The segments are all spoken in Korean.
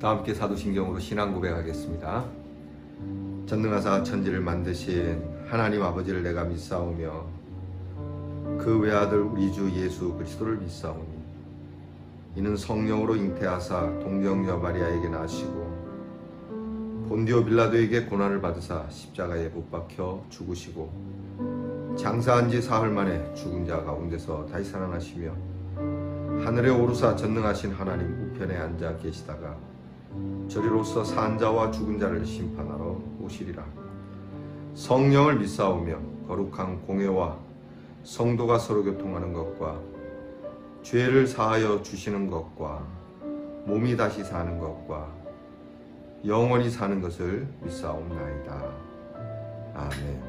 다 함께 사도신경으로 신앙 고백하겠습니다. 전능하사 천지를 만드신 하나님 아버지를 내가 믿사오며 그 외아들 우리 주 예수 그리스도를 믿사오니 이는 성령으로 잉태하사 동정녀 마리아에게 나시고 본디오 빌라도에게 고난을 받으사 십자가에 못 박혀 죽으시고 장사한 지 사흘 만에 죽은 자 가운데서 다시 살아나시며 하늘에 오르사 전능하신 하나님 우편에 앉아 계시다가 저리로서 산 자와 죽은 자를 심판하러 오시리라. 성령을 믿사오며 거룩한 공회와 성도가 서로 교통하는 것과 죄를 사하여 주시는 것과 몸이 다시 사는 것과 영원히 사는 것을 믿사옵나이다. 아멘.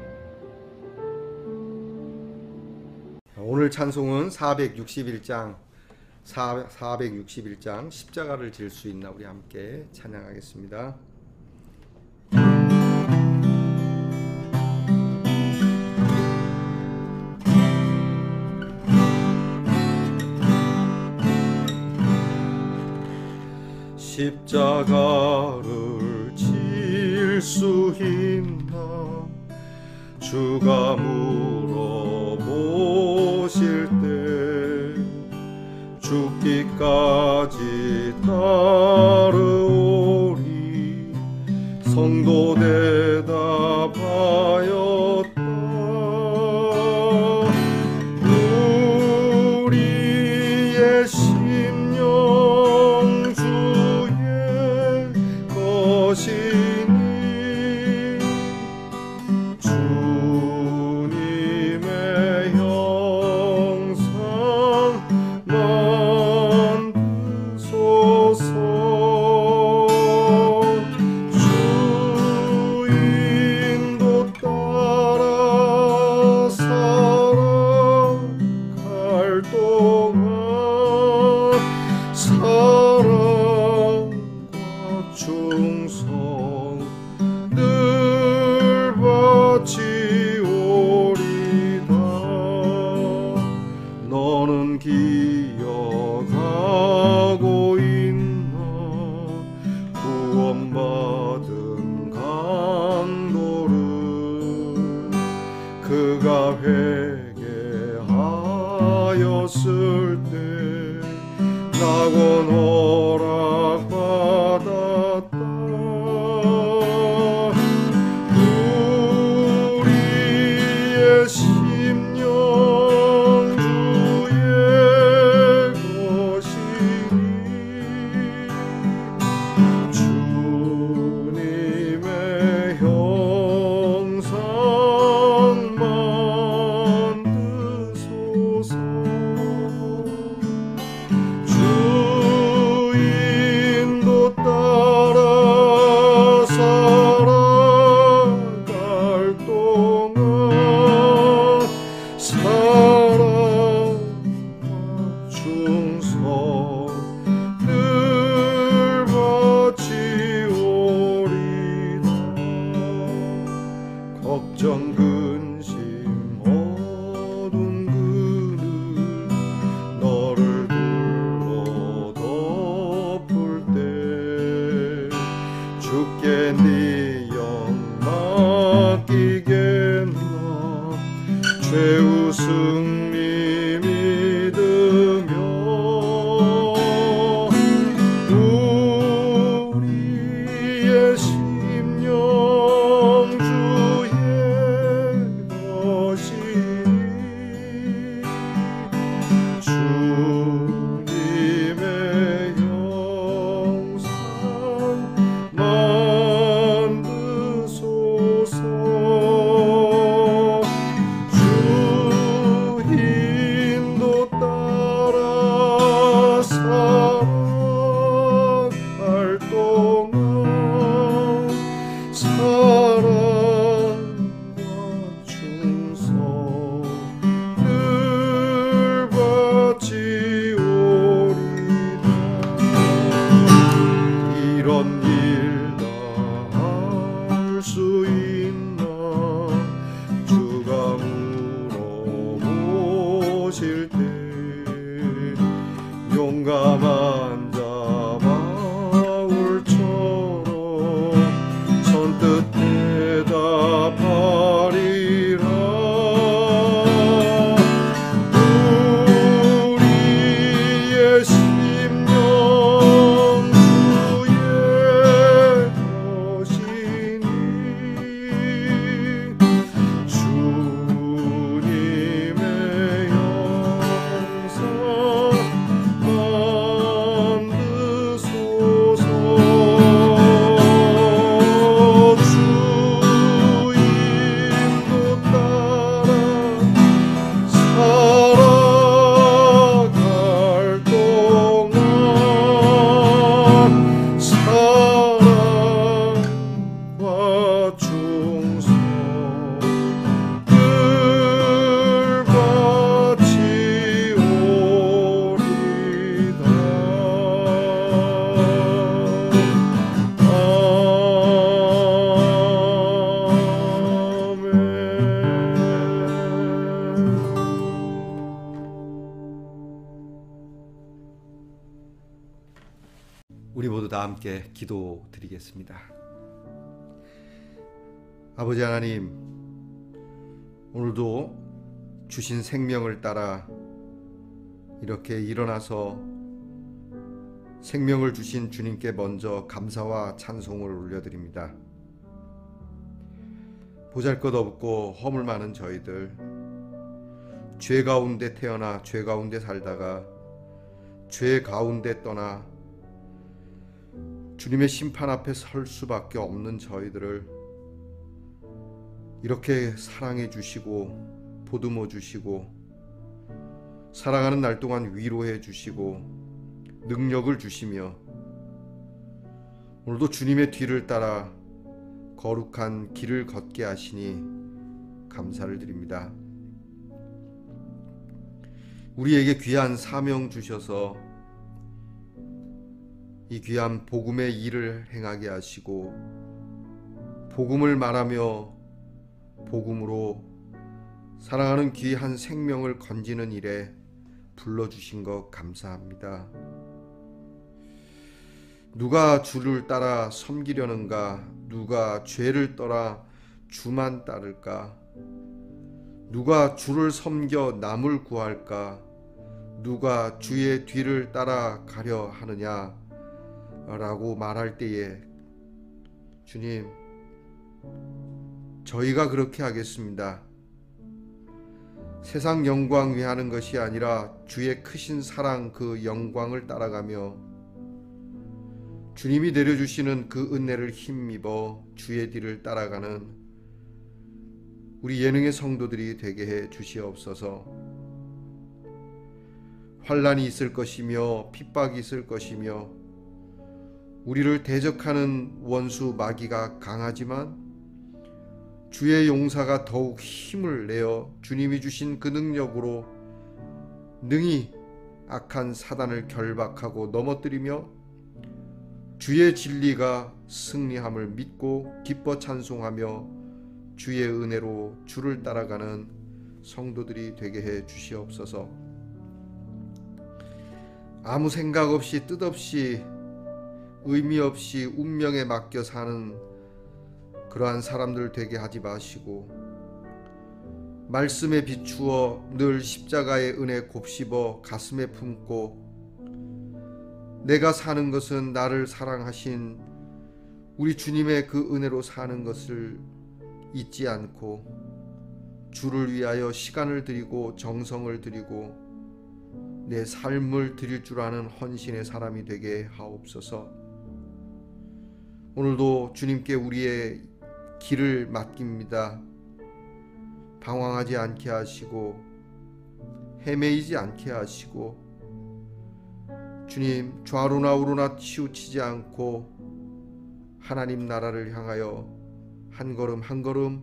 오늘 찬송은 461장 십자가를 질 수 있나 우리 함께 찬양하겠습니다. 십자가를 질 수 있나 주가 물어보실 때 죽기까지 따르오리 성도 대답하였다. 우리의 심령 주의 것이니 주님의 형상 주인도 따라 살아갈 동안 사랑과 충성 늘 바치오리다. 너는 기억하고 있나 구원받은 강도를 그가 회개하였을 때 낙원 허락받았다. 우리의 심령 주의 것이니 주님의 형상 만드소서. 주인도 따라 살아갈 동안 사랑과 충성 늘 바치오리다. 걱정 근심 어두운 그늘 너를 둘러 덮을 때 주께 네 영 맡기겠나 최후 승리 믿으며 우리의 심령 주의 것이니 주님의 형상 만드소서. 주인도 따라 살아갈 동안 사랑과 충성 늘 바치오리다. 이런 일 다 할 수 있나 주가 물어보실 때 용감한 자 바울 충성 우리 모두 다 함께 기도드리겠습니다. 아버지 하나님, 오늘도 주신 생명을 따라 이렇게 일어나서 생명을 주신 주님께 먼저 감사와 찬송을 올려드립니다. 보잘것없고 허물 많은 저희들, 죄 가운데 태어나 죄 가운데 살다가 죄 가운데 떠나 주님의 심판 앞에 설 수밖에 없는 저희들을 이렇게 사랑해 주시고 보듬어 주시고 살아가는 날 동안 위로해 주시고 능력을 주시며 오늘도 주님의 뒤를 따라 거룩한 길을 걷게 하시니 감사를 드립니다. 우리에게 귀한 사명 주셔서 이 귀한 복음의 일을 행하게 하시고 복음을 말하며 복음으로 사랑하는 귀한 생명을 건지는 일에 불러주신 것 감사합니다. 누가 주를 따라 섬기려는가? 누가 죄를 떠나 주만 따를까? 누가 주를 섬겨 남을 구할까? 누가 주의 뒤를 따라 가려 하느냐? 라고 말할 때에 주님, 저희가 그렇게 하겠습니다. 세상 영광 위하는 것이 아니라 주의 크신 사랑 그 영광을 따라가며 주님이 내려주시는 그 은혜를 힘입어 주의 뒤를 따라가는 우리 예능의 성도들이 되게 해 주시옵소서. 환난이 있을 것이며 핍박이 있을 것이며 우리를 대적하는 원수 마귀가 강하지만 주의 용사가 더욱 힘을 내어 주님이 주신 그 능력으로 능히 악한 사단을 결박하고 넘어뜨리며 주의 진리가 승리함을 믿고 기뻐 찬송하며 주의 은혜로 주를 따라가는 성도들이 되게 해 주시옵소서. 아무 생각 없이 뜻없이 의미 없이 운명에 맡겨 사는 그러한 사람들 되게 하지 마시고 말씀에 비추어 늘 십자가의 은혜 곱씹어 가슴에 품고 내가 사는 것은 나를 사랑하신 우리 주님의 그 은혜로 사는 것을 잊지 않고 주를 위하여 시간을 드리고 정성을 드리고 내 삶을 드릴 줄 아는 헌신의 사람이 되게 하옵소서. 오늘도 주님께 우리의 길을 맡깁니다. 방황하지 않게 하시고 헤매이지 않게 하시고 주님 좌로나 우로나 치우치지 않고 하나님 나라를 향하여 한 걸음 한 걸음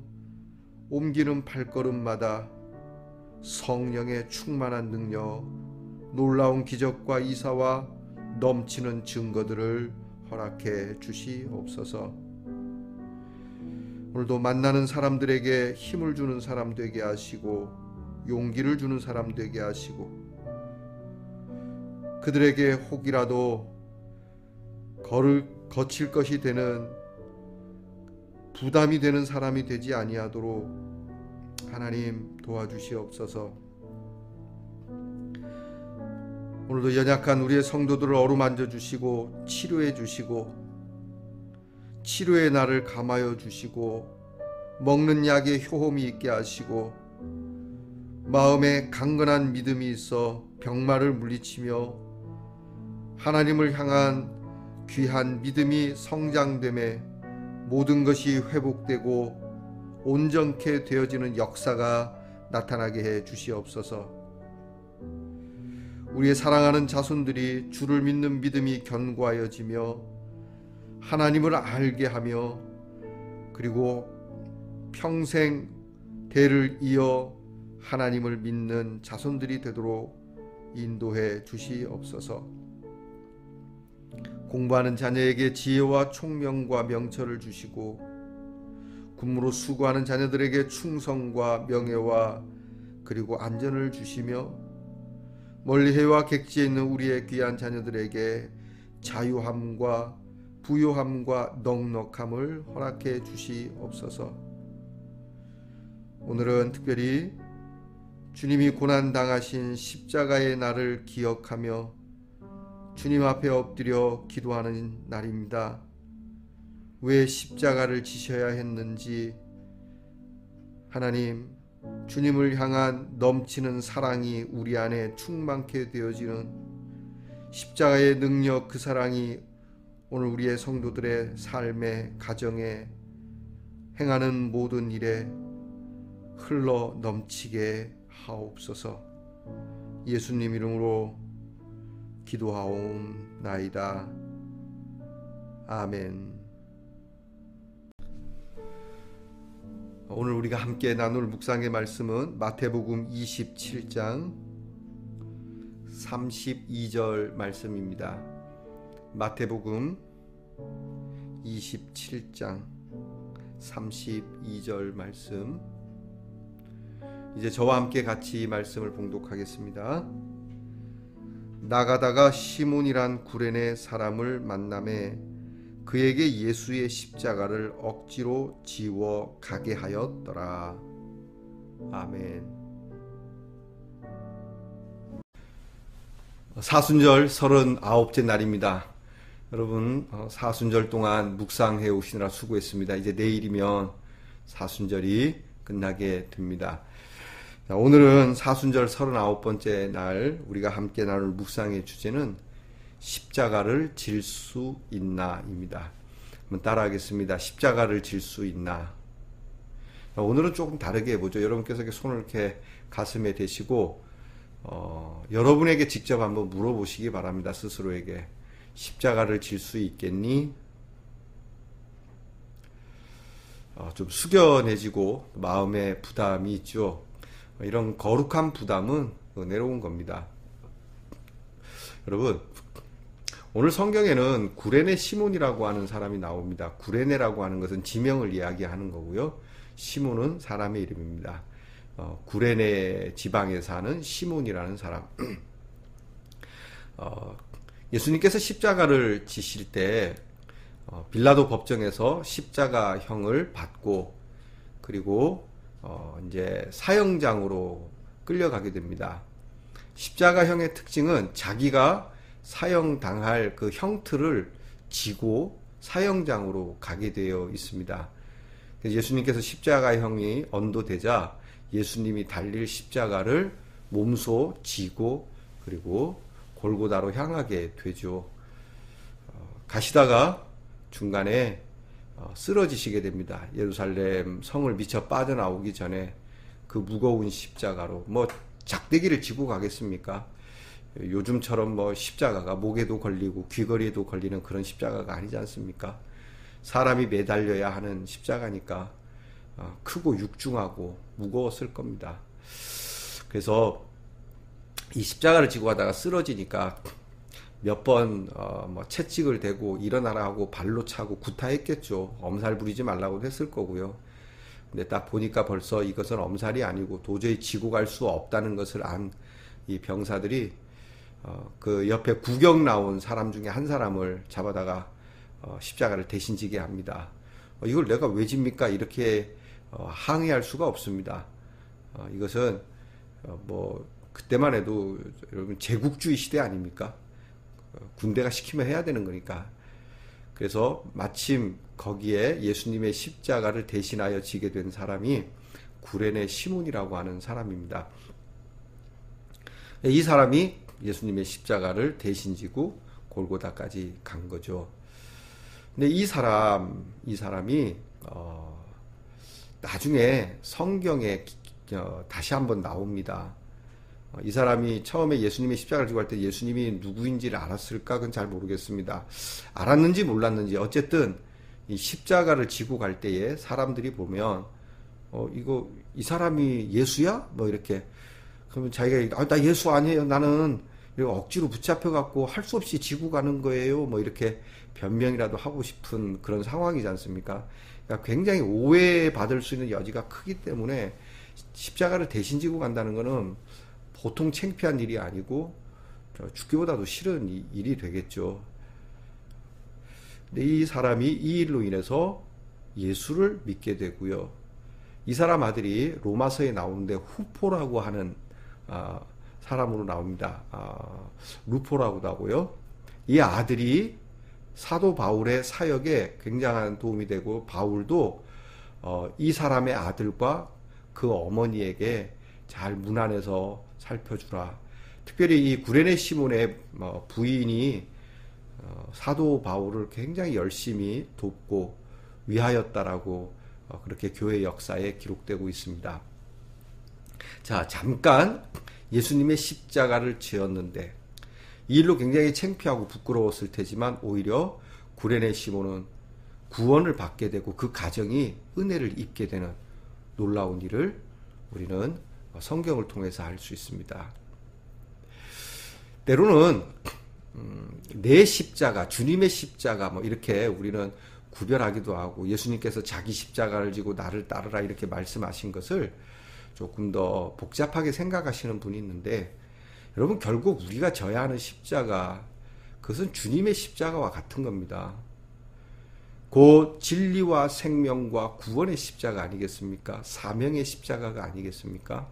옮기는 발걸음마다 성령의 충만한 능력, 놀라운 기적과 이사와 넘치는 증거들을 허락해 주시옵소서. 오늘도 만나는 사람들에게 힘을 주는 사람 되게 하시고 용기를 주는 사람 되게 하시고 그들에게 혹이라도 거칠 것이 되는 부담이 되는 사람이 되지 아니하도록 하나님 도와주시옵소서. 오늘도 연약한 우리의 성도들을 어루만져 주시고 치료해 주시고 치료의 날을 감하여 주시고 먹는 약에 효험이 있게 하시고 마음에 강건한 믿음이 있어 병마를 물리치며 하나님을 향한 귀한 믿음이 성장됨에 모든 것이 회복되고 온전케 되어지는 역사가 나타나게 해 주시옵소서. 우리의 사랑하는 자손들이 주를 믿는 믿음이 견고하여지며 하나님을 알게 하며 그리고 평생 대를 이어 하나님을 믿는 자손들이 되도록 인도해 주시옵소서. 공부하는 자녀에게 지혜와 총명과 명철을 주시고 군무로 수고하는 자녀들에게 충성과 명예와 그리고 안전을 주시며 멀리 해와 객지에 있는 우리의 귀한 자녀들에게 자유함과 부요함과 넉넉함을 허락해 주시옵소서. 오늘은 특별히 주님이 고난당하신 십자가의 날을 기억하며 주님 앞에 엎드려 기도하는 날입니다. 왜 십자가를 지셔야 했는지, 하나님, 주님을 향한 넘치는 사랑이 우리 안에 충만케 되어지는 십자가의 능력, 그 사랑이 오늘 우리의 성도들의 삶에, 가정에, 행하는 모든 일에 흘러 넘치게 하옵소서. 예수님 이름으로 기도하옵나이다. 아멘. 오늘 우리가 함께 나눌 묵상의 말씀은 마태복음 27장 32절 말씀입니다. 마태복음 27장 32절 말씀, 이제 저와 함께 같이 말씀을 봉독하겠습니다. 나가다가 시몬이란 구레네 사람을 만나매 그에게 예수의 십자가를 억지로 지워 가게 하였더라. 아멘. 사순절 39째 날입니다. 여러분, 사순절 동안 묵상해 오시느라 수고했습니다. 이제 내일이면 사순절이 끝나게 됩니다. 오늘은 사순절 39번째 날 우리가 함께 나눌 묵상의 주제는 십자가를 질 수 있나 입니다. 한번 따라하겠습니다. 십자가를 질 수 있나. 오늘은 조금 다르게 해보죠. 여러분께서 이렇게 손을 이렇게 가슴에 대시고 여러분에게 직접 한번 물어보시기 바랍니다. 스스로에게. 십자가를 질 수 있겠니? 좀 숙연해지고 마음에 부담이 있죠. 이런 거룩한 부담은 내려온 겁니다. 여러분, 오늘 성경에는 구레네 시몬이라고 하는 사람이 나옵니다. 구레네라고 하는 것은 지명을 이야기하는 거고요. 시몬은 사람의 이름입니다. 구레네 지방에 사는 시몬이라는 사람. 예수님께서 십자가를 지실 때 빌라도 법정에서 십자가형을 받고 그리고 이제 사형장으로 끌려가게 됩니다. 십자가형의 특징은 자기가 사형당할 그 형틀을 지고 사형장으로 가게 되어 있습니다. 예수님께서 십자가형이 언도되자 예수님이 달릴 십자가를 몸소 지고 그리고 골고다로 향하게 되죠. 가시다가 중간에 쓰러지시게 됩니다. 예루살렘 성을 미쳐 빠져나오기 전에 그 무거운 십자가로, 작대기를 지고 가겠습니까? 요즘처럼 십자가가 목에도 걸리고 귀걸이에도 걸리는 그런 십자가가 아니지 않습니까? 사람이 매달려야 하는 십자가니까 크고 육중하고 무거웠을 겁니다. 그래서 이 십자가를 지고 가다가 쓰러지니까 몇 번 채찍을 대고 일어나라 하고 발로 차고 구타했겠죠. 엄살 부리지 말라고 했을 거고요. 근데 딱 보니까 벌써 이것은 엄살이 아니고 도저히 지고 갈 수 없다는 것을 안 이 병사들이 그 옆에 구경 나온 사람 중에 한 사람을 잡아다가 십자가를 대신 지게 합니다. 이걸 내가 왜 집니까? 이렇게 항의할 수가 없습니다. 이것은 그때만 해도 여러분 제국주의 시대 아닙니까? 군대가 시키면 해야 되는 거니까. 그래서 마침 거기에 예수님의 십자가를 대신하여 지게 된 사람이 구레네 시몬이라고 하는 사람입니다. 이 사람이 예수님의 십자가를 대신 지고 골고다까지 간 거죠. 근데 이 사람이 나중에 성경에 다시 한번 나옵니다. 이 사람이 처음에 예수님의 십자가를 지고 할 때 예수님이 누구인지를 알았을까? 그건 잘 모르겠습니다. 알았는지 몰랐는지 어쨌든 이 십자가를 지고 갈 때에 사람들이 보면 이 사람이 예수야? 뭐 이렇게 그러면 자기가 나 예수 아니에요. 나는 억지로 붙잡혀 갖고 할 수 없이 지고 가는 거예요. 뭐 이렇게 변명이라도 하고 싶은 그런 상황이지 않습니까? 그러니까 굉장히 오해받을 수 있는 여지가 크기 때문에 십자가를 대신 지고 간다는 것은 보통 창피한 일이 아니고 죽기보다도 싫은 일이 되겠죠. 근데 이 사람이 이 일로 인해서 예수를 믿게 되고요. 이 사람 아들이 로마서에 나오는데 후포라고 하는 사람으로 나옵니다. 루포라고도 하고요. 이 아들이 사도 바울의 사역에 굉장한 도움이 되고 바울도 이 사람의 아들과 그 어머니에게 잘 문안에서 살펴주라. 특별히 이 구레네 시몬의 부인이 사도 바울을 굉장히 열심히 돕고 위하였다라고 그렇게 교회 역사에 기록되고 있습니다. 자, 잠깐 예수님의 십자가를 지었는데 이 일로 굉장히 창피하고 부끄러웠을 테지만 오히려 구레네 시몬은 구원을 받게 되고 그 가정이 은혜를 입게 되는 놀라운 일을 우리는 성경을 통해서 알 수 있습니다. 때로는 내 십자가, 주님의 십자가 뭐 이렇게 우리는 구별하기도 하고 예수님께서 자기 십자가를 지고 나를 따르라 이렇게 말씀하신 것을 조금 더 복잡하게 생각하시는 분이 있는데 여러분 결국 우리가 져야 하는 십자가 그것은 주님의 십자가와 같은 겁니다. 곧 진리와 생명과 구원의 십자가 아니겠습니까? 사명의 십자가가 아니겠습니까?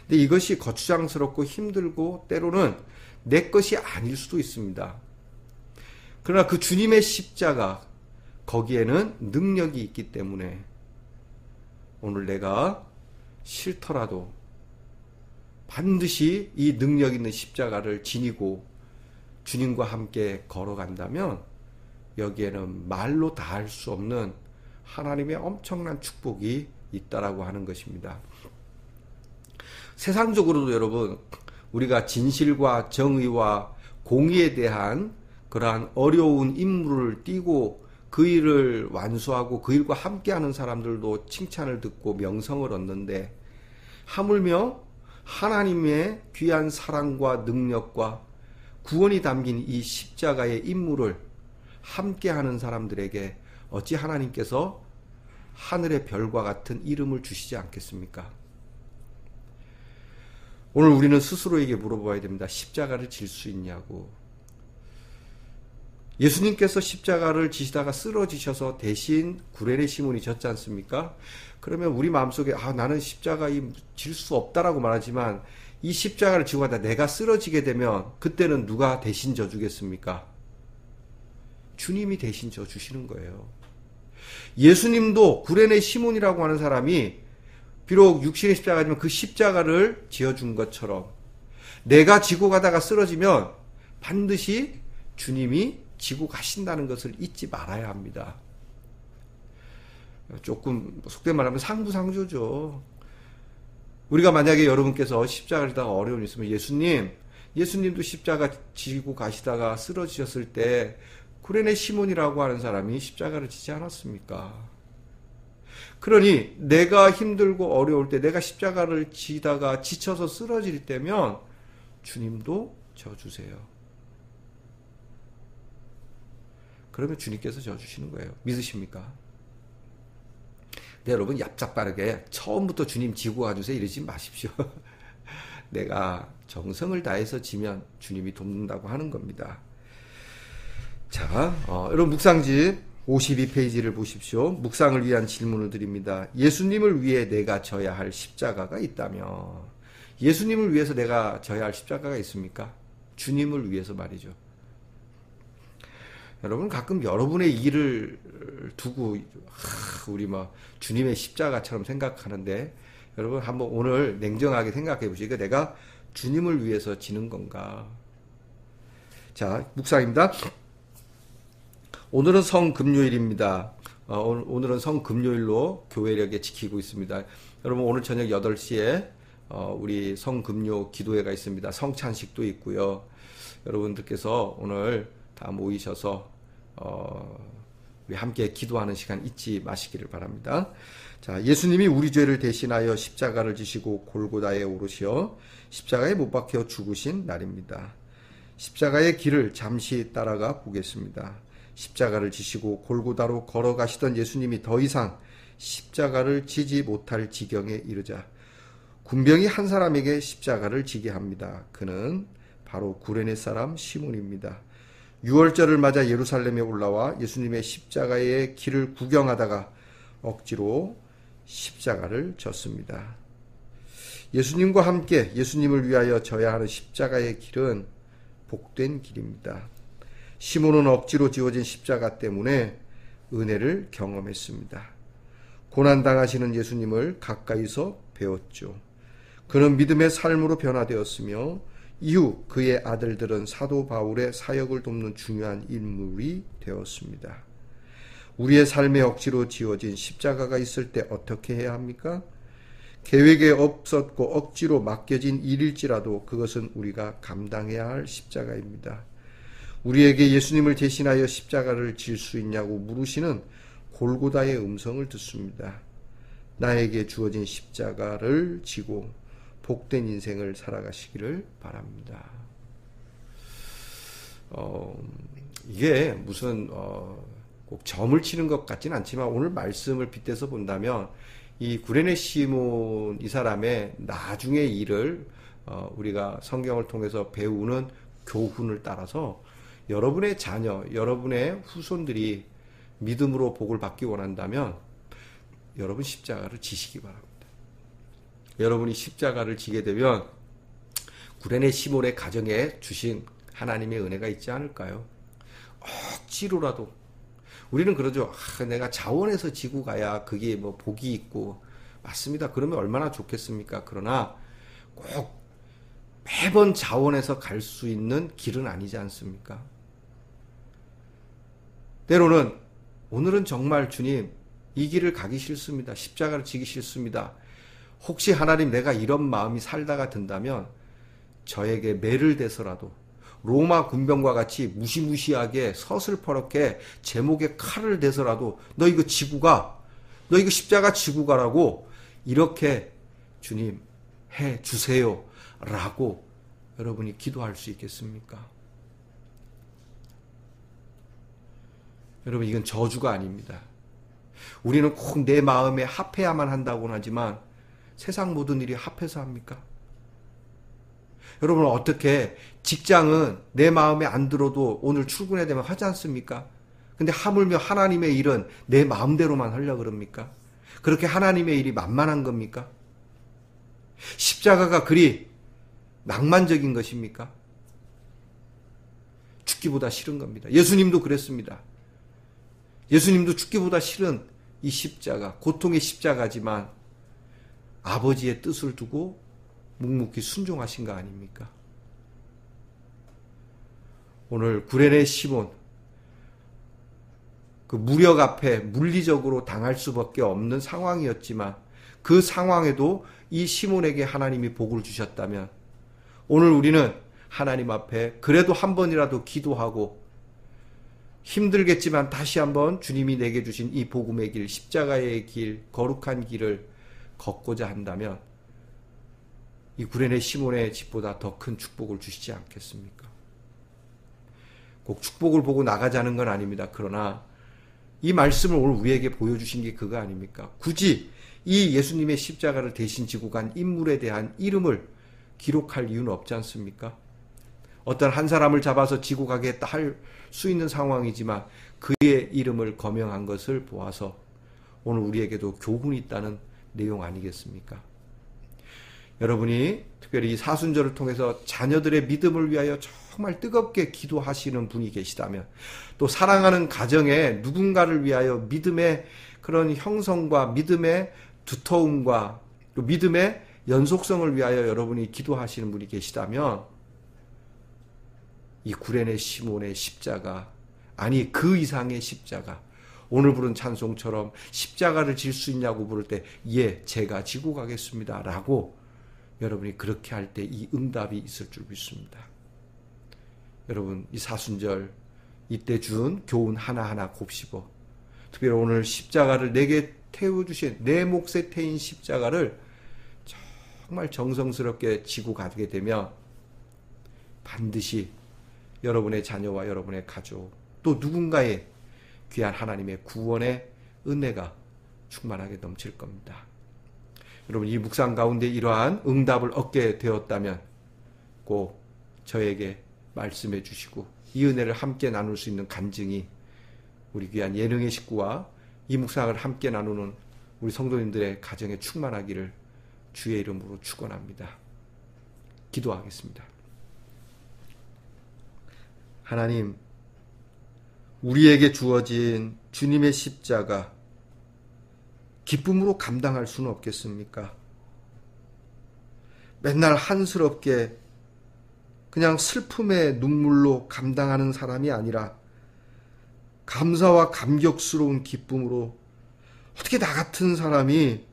근데 이것이 거추장스럽고 힘들고 때로는 내 것이 아닐 수도 있습니다. 그러나 그 주님의 십자가 거기에는 능력이 있기 때문에 오늘 내가 싫더라도 반드시 이 능력 있는 십자가를 지니고 주님과 함께 걸어간다면 여기에는 말로 다 할 수 없는 하나님의 엄청난 축복이 있다라고 하는 것입니다. 세상적으로도 여러분 우리가 진실과 정의와 공의에 대한 그러한 어려운 임무를 띠고 그 일을 완수하고 그 일과 함께하는 사람들도 칭찬을 듣고 명성을 얻는데 하물며 하나님의 귀한 사랑과 능력과 구원이 담긴 이 십자가의 임무를 함께하는 사람들에게 어찌 하나님께서 하늘의 별과 같은 이름을 주시지 않겠습니까? 오늘 우리는 스스로에게 물어봐야 됩니다. 십자가를 질 수 있냐고. 예수님께서 십자가를 지시다가 쓰러지셔서 대신 구레네 시몬이 졌지 않습니까? 그러면 우리 마음속에 나는 십자가 질 수 없다라고 말하지만 이 십자가를 지고 가다 내가 쓰러지게 되면 그때는 누가 대신 져주겠습니까? 주님이 대신 져주시는 거예요. 예수님도 구레네 시몬이라고 하는 사람이 비록 육신의 십자가지만 그 십자가를 지어준 것처럼 내가 지고 가다가 쓰러지면 반드시 주님이 지고 가신다는 것을 잊지 말아야 합니다. 조금 속된 말하면 상부상조죠. 우리가 만약에 여러분께서 십자가를 지다가 어려움이 있으면 예수님도 십자가 지고 가시다가 쓰러지셨을 때 구레네 시몬이라고 하는 사람이 십자가를 지지 않았습니까? 그러니 내가 힘들고 어려울 때 내가 십자가를 지다가 지쳐서 쓰러질 때면 주님도 져주세요. 그러면 주님께서 져주시는 거예요. 믿으십니까? 네, 여러분 얍삽빠르게 처음부터 주님 지고 가주세요 이러지 마십시오. 내가 정성을 다해서 지면 주님이 돕는다고 하는 겁니다. 자, 여러분 묵상집 52페이지를 보십시오. 묵상을 위한 질문을 드립니다. 예수님을 위해 내가 져야 할 십자가가 있다면 예수님을 위해서 내가 져야 할 십자가가 있습니까? 주님을 위해서 말이죠. 여러분 가끔 여러분의 일을 두고 우리 주님의 십자가처럼 생각하는데 여러분 한번 오늘 냉정하게 생각해 보시고 내가 주님을 위해서 지는 건가? 자, 묵상입니다. 오늘은 성금요일입니다. 오늘은 성금요일로 교회력에 지키고 있습니다. 여러분 오늘 저녁 8시에 우리 성금요 기도회가 있습니다. 성찬식도 있고요. 여러분들께서 오늘 다 모이셔서 우리 함께 기도하는 시간 잊지 마시기를 바랍니다. 자, 예수님이 우리 죄를 대신하여 십자가를 지시고 골고다에 오르시어 십자가에 못 박혀 죽으신 날입니다. 십자가의 길을 잠시 따라가 보겠습니다. 십자가를 지시고 골고다로 걸어가시던 예수님이 더 이상 십자가를 지지 못할 지경에 이르자 군병이 한 사람에게 십자가를 지게 합니다. 그는 바로 구레네 사람 시몬입니다. 유월절을 맞아 예루살렘에 올라와 예수님의 십자가의 길을 구경하다가 억지로 십자가를 졌습니다. 예수님과 함께 예수님을 위하여 져야 하는 십자가의 길은 복된 길입니다. 시몬은 억지로 지어진 십자가 때문에 은혜를 경험했습니다. 고난당하시는 예수님을 가까이서 배웠죠. 그는 믿음의 삶으로 변화되었으며 이후 그의 아들들은 사도 바울의 사역을 돕는 중요한 인물이 되었습니다. 우리의 삶에 억지로 지어진 십자가가 있을 때 어떻게 해야 합니까? 계획에 없었고 억지로 맡겨진 일일지라도 그것은 우리가 감당해야 할 십자가입니다. 우리에게 예수님을 대신하여 십자가를 질 수 있냐고 물으시는 골고다의 음성을 듣습니다. 나에게 주어진 십자가를 지고 복된 인생을 살아가시기를 바랍니다. 이게 무슨 꼭 점을 치는 것 같지는 않지만 오늘 말씀을 빗대서 본다면 이 구레네 시몬 이 사람의 나중의 일을 우리가 성경을 통해서 배우는 교훈을 따라서 여러분의 자녀, 여러분의 후손들이 믿음으로 복을 받기 원한다면 여러분 십자가를 지시기 바랍니다. 여러분이 십자가를 지게 되면 구레네 시몬의 가정에 주신 하나님의 은혜가 있지 않을까요? 억지로라도 우리는 그러죠. 내가 자원해서 지고 가야 그게 뭐 복이 있고 맞습니다. 그러면 얼마나 좋겠습니까? 그러나 꼭 매번 자원해서 갈 수 있는 길은 아니지 않습니까? 때로는 오늘은 정말 주님 이 길을 가기 싫습니다. 십자가를 지기 싫습니다. 혹시 하나님 내가 이런 마음이 살다가 든다면 저에게 매를 대서라도 로마 군병과 같이 무시무시하게 서슬퍼렇게 제목에 칼을 대서라도 너 이거 지고 가. 너 이거 십자가 지고 가라고 이렇게 주님 해 주세요 라고 여러분이 기도할 수 있겠습니까? 여러분 이건 저주가 아닙니다. 우리는 꼭 내 마음에 합해야만 한다고는 하지만 세상 모든 일이 합해서 합니까? 여러분 어떻게 직장은 내 마음에 안 들어도 오늘 출근해야 되면 하지 않습니까? 근데 하물며 하나님의 일은 내 마음대로만 하려고 그럽니까? 그렇게 하나님의 일이 만만한 겁니까? 십자가가 그리 낭만적인 것입니까? 죽기보다 싫은 겁니다. 예수님도 그랬습니다. 예수님도 죽기보다 싫은 이 십자가, 고통의 십자가지만 아버지의 뜻을 두고 묵묵히 순종하신 거 아닙니까? 오늘 구레네 시몬 그 무력 앞에 물리적으로 당할 수밖에 없는 상황이었지만 그 상황에도 이 시몬에게 하나님이 복을 주셨다면 오늘 우리는 하나님 앞에 그래도 한 번이라도 기도하고 힘들겠지만 다시 한번 주님이 내게 주신 이 복음의 길, 십자가의 길, 거룩한 길을 걷고자 한다면 이 구레네 시몬의 집보다 더 큰 축복을 주시지 않겠습니까? 꼭 축복을 보고 나가자는 건 아닙니다. 그러나 이 말씀을 오늘 우리에게 보여주신 게 그거 아닙니까? 굳이 이 예수님의 십자가를 대신 지고 간 인물에 대한 이름을 기록할 이유는 없지 않습니까? 어떤 한 사람을 잡아서 지고 가겠다 할 수 있는 상황이지만 그의 이름을 거명한 것을 보아서 오늘 우리에게도 교훈이 있다는 내용 아니겠습니까? 여러분이 특별히 이 사순절을 통해서 자녀들의 믿음을 위하여 정말 뜨겁게 기도하시는 분이 계시다면 또 사랑하는 가정에 누군가를 위하여 믿음의 그런 형성과 믿음의 두터움과 또 믿음의 연속성을 위하여 여러분이 기도하시는 분이 계시다면 이 구레네 시몬의 십자가 아니 그 이상의 십자가 오늘 부른 찬송처럼 십자가를 질 수 있냐고 부를 때 예 제가 지고 가겠습니다 라고 여러분이 그렇게 할 때 이 응답이 있을 줄 믿습니다. 여러분 이 사순절 이때 준 교훈 하나하나 곱씹어 특별히 오늘 십자가를 내게 태워주신, 내 몫에 태인 십자가를 정말 정성스럽게 지고 가게 되면 반드시 여러분의 자녀와 여러분의 가족, 또 누군가의 귀한 하나님의 구원의 은혜가 충만하게 넘칠 겁니다. 여러분, 이 묵상 가운데 이러한 응답을 얻게 되었다면 꼭 저에게 말씀해 주시고 이 은혜를 함께 나눌 수 있는 간증이 우리 귀한 예능의 식구와 이 묵상을 함께 나누는 우리 성도님들의 가정에 충만하기를 주의 이름으로 축원합니다. 기도하겠습니다. 하나님, 우리에게 주어진 주님의 십자가 기쁨으로 감당할 수는 없겠습니까? 맨날 한스럽게 그냥 슬픔의 눈물로 감당하는 사람이 아니라 감사와 감격스러운 기쁨으로 어떻게 나 같은 사람이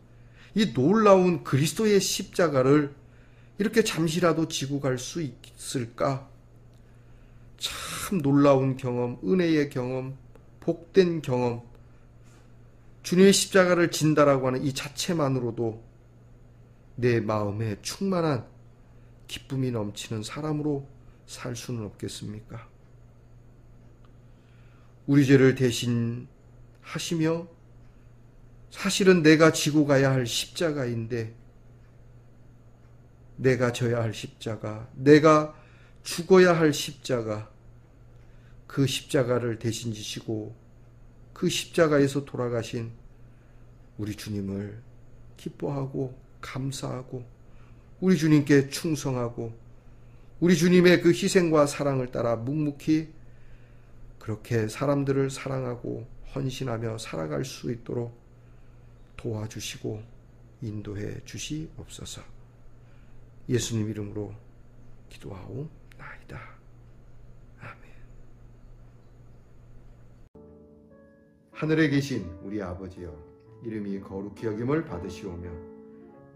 이 놀라운 그리스도의 십자가를 이렇게 잠시라도 지고 갈 수 있을까? 참 놀라운 경험, 은혜의 경험, 복된 경험, 주님의 십자가를 진다라고 하는 이 자체만으로도 내 마음에 충만한 기쁨이 넘치는 사람으로 살 수는 없겠습니까? 우리 죄를 대신 하시며 사실은 내가 지고 가야 할 십자가인데, 내가 져야 할 십자가, 내가 죽어야 할 십자가, 그 십자가를 대신 지시고 그 십자가에서 돌아가신 우리 주님을 기뻐하고 감사하고 우리 주님께 충성하고 우리 주님의 그 희생과 사랑을 따라 묵묵히 그렇게 사람들을 사랑하고 헌신하며 살아갈 수 있도록 도와주시고 인도해 주시옵소서. 예수님 이름으로 기도하옵나이다. 아멘. 하늘에 계신 우리 아버지여, 이름이 거룩히 여김을 받으시오며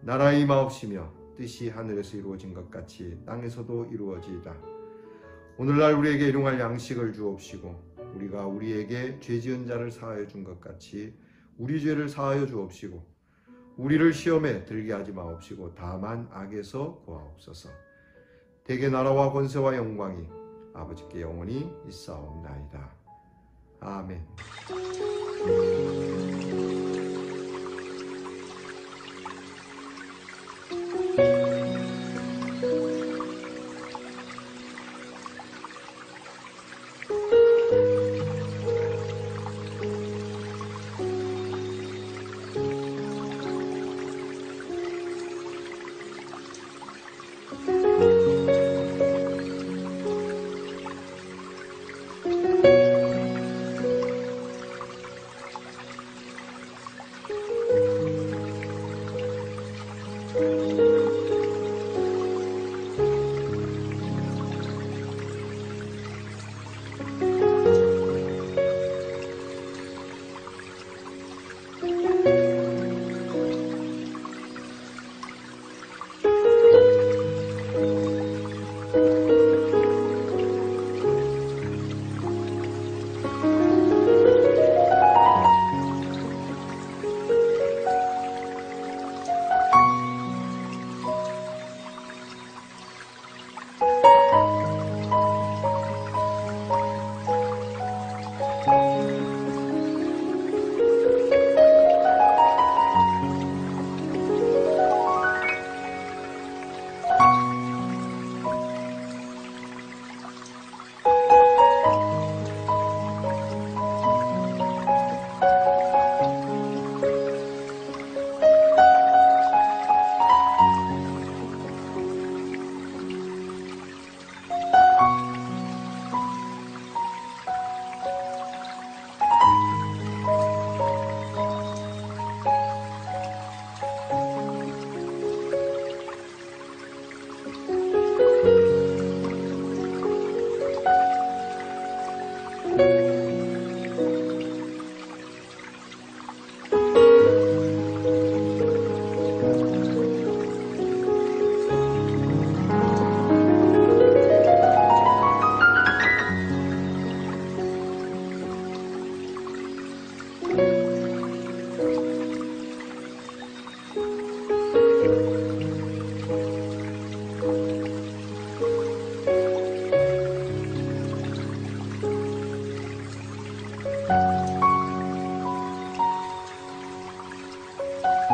나라의 임하옵시며 뜻이 하늘에서 이루어진 것 같이 땅에서도 이루어지이다. 오늘날 우리에게 일용할 양식을 주옵시고 우리가 우리에게 죄 지은 자를 사하여 준 것 같이 우리 죄를 사하여 주옵시고 우리를 시험에 들게 하지 마옵시고 다만 악에서 구하옵소서. 대개 나라와 권세와 영광이 아버지께 영원히 있사옵나이다. 아멘. you.